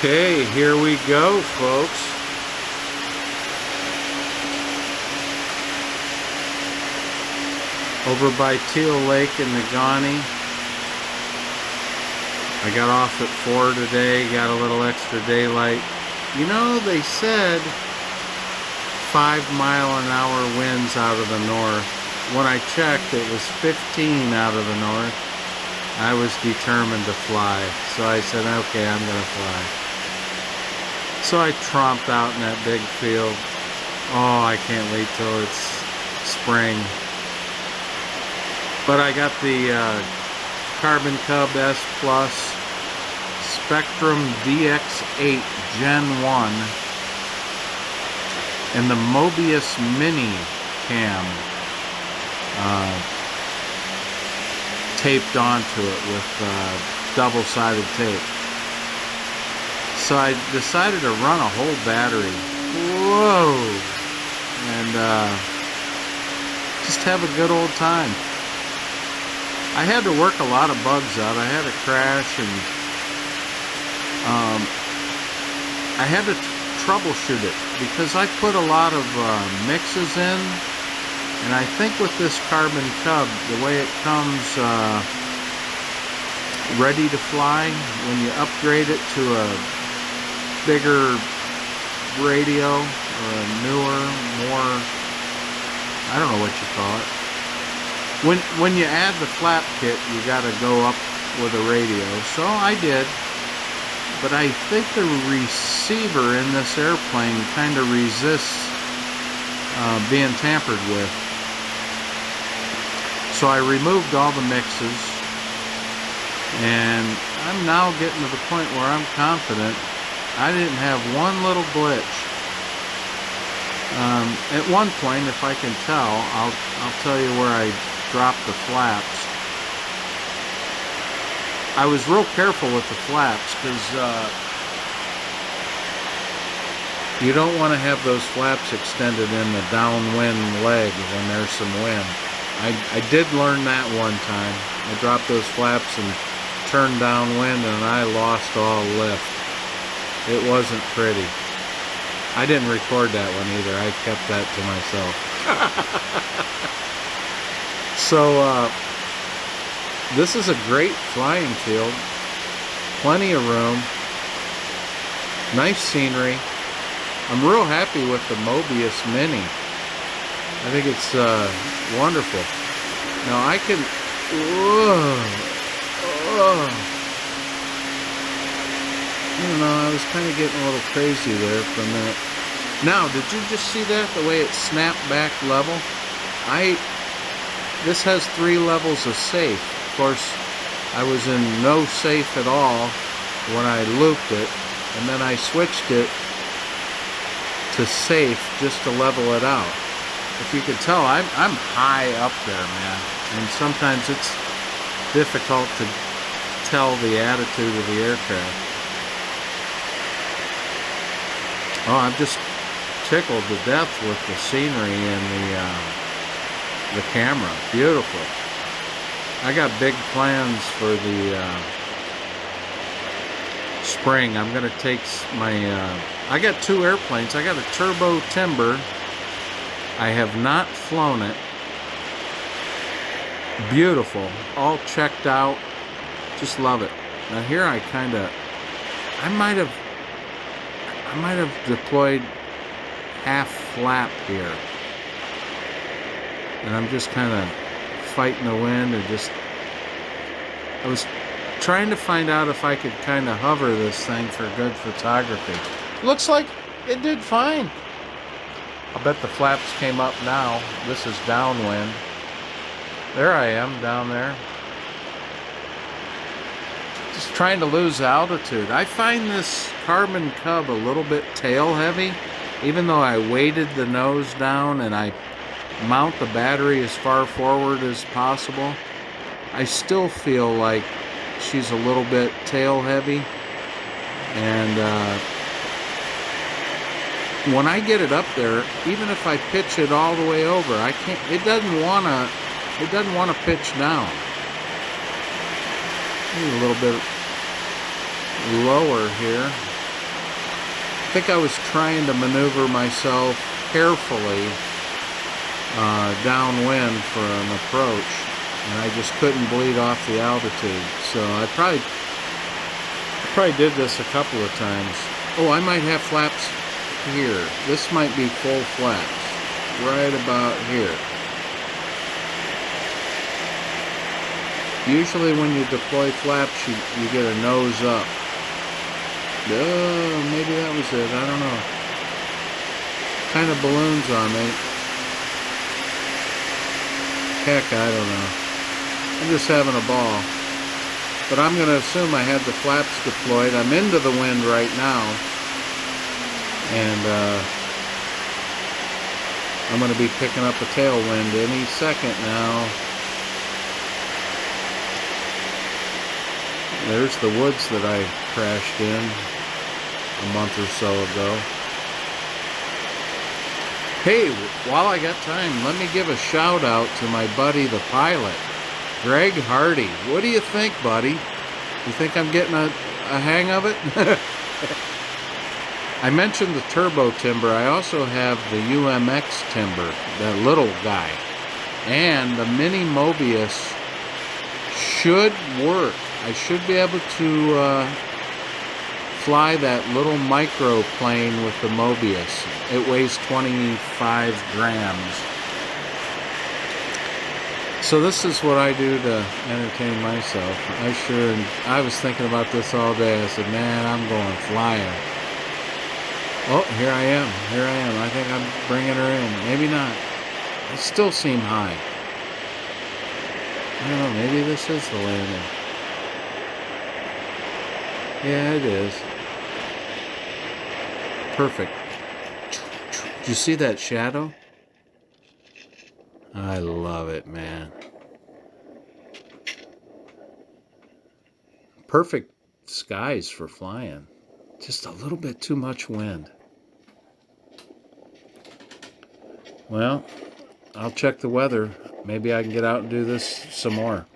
Okay, here we go, folks. Over by Teal Lake in Negaunee. I got off at 4 today, got a little extra daylight. You know, they said 5-mile-an-hour winds out of the north. When I checked, it was 15 out of the north. I was determined to fly, so I said, okay, I'm gonna fly. So I tromped out in that big field. Oh, I can't wait till it's spring. But I got the Carbon Cub S Plus Spectrum dx8 Gen 1 and the Mobius Mini Cam taped onto it with double-sided tape. So I decided to run a whole battery. Whoa! And just have a good old time. I had to work a lot of bugs out. I had a crash, and I had to troubleshoot it because I put a lot of mixes in, and I think with this Carbon Cub, the way it comes ready to fly, when you upgrade it to a bigger radio or a newer, more, I don't know what you call it. When you add the flap kit, you got to go up with a radio. So I did, but I think the receiver in this airplane kind of resists being tampered with. So I removed all the mixes, and I'm now getting to the point where I'm confident I didn't have one little glitch. At one point, if I can tell, I'll tell you where I dropped the flaps. I was real careful with the flaps because you don't want to have those flaps extended in the downwind leg when there's some wind. I did learn that one time. I dropped those flaps and turned downwind, and I lost all lift. It wasn't pretty. I didn't record that one either. I kept that to myself. So, this is a great flying field. Plenty of room. Nice scenery. I'm real happy with the Mobius Mini. I think it's wonderful. Now I can... I don't know, I was kind of getting a little crazy there for a minute. Now, did you just see that? The way it snapped back level? This has 3 levels of safe. Of course, I was in no safe at all when I looped it, and then I switched it to safe just to level it out. If you could tell, I'm high up there, man, and sometimes it's difficult to tell the attitude of the aircraft. Oh, I'm just tickled to death with the scenery and the camera. Beautiful. I got big plans for the spring. I'm going to take my... I got 2 airplanes. I got a Turbo Timber. I have not flown it. Beautiful. All checked out. Just love it. Now here I might have deployed half flap here. And I'm just kind of fighting the wind, and I was trying to find out if I could kind of hover this thing for good photography. Looks like it did fine. I'll bet the flaps came up now. This is downwind. There I am down there. Just trying to lose altitude. I find this Carbon Cub a little bit tail heavy, even though I weighted the nose down and I mount the battery as far forward as possible. I still feel like she's a little bit tail heavy, and when I get it up there, even if I pitch it all the way over, I can't. It doesn't want to pitch down. Maybe a little bit lower here. think I was trying to maneuver myself carefully downwind for an approach, and I just couldn't bleed off the altitude. So I probably did this a couple of times. Oh, I might have flaps here. This might be full flaps, right about here. Usually when you deploy flaps, you get a nose up. Oh, maybe that was it. I don't know. Kind of balloons on me. Heck, I don't know. I'm just having a ball. But I'm going to assume I had the flaps deployed. I'm into the wind right now. And I'm going to be picking up a tailwind any second now. There's the woods that I crashed in a month or so ago. Hey, while I got time, let me give a shout out to my buddy the pilot, Greg Hardy. What do you think, buddy? You think I'm getting a hang of it? I mentioned the turbo timber. I also have the UMX timber, that little guy. And the mini mobius should work. I should be able to fly that little microplane with the mobius. It weighs 25 grams. So this is what I do to entertain myself. I was thinking about this all day. I said, man, I'm going flying. Oh, here I am. I think I'm bringing her in. Maybe not. It still seems high. I don't know. Maybe this is the landing. Yeah, it is. Perfect. Did you see that shadow? I love it, man. Perfect skies for flying. Just a little bit too much wind. Well, I'll check the weather. Maybe I can get out and do this some more.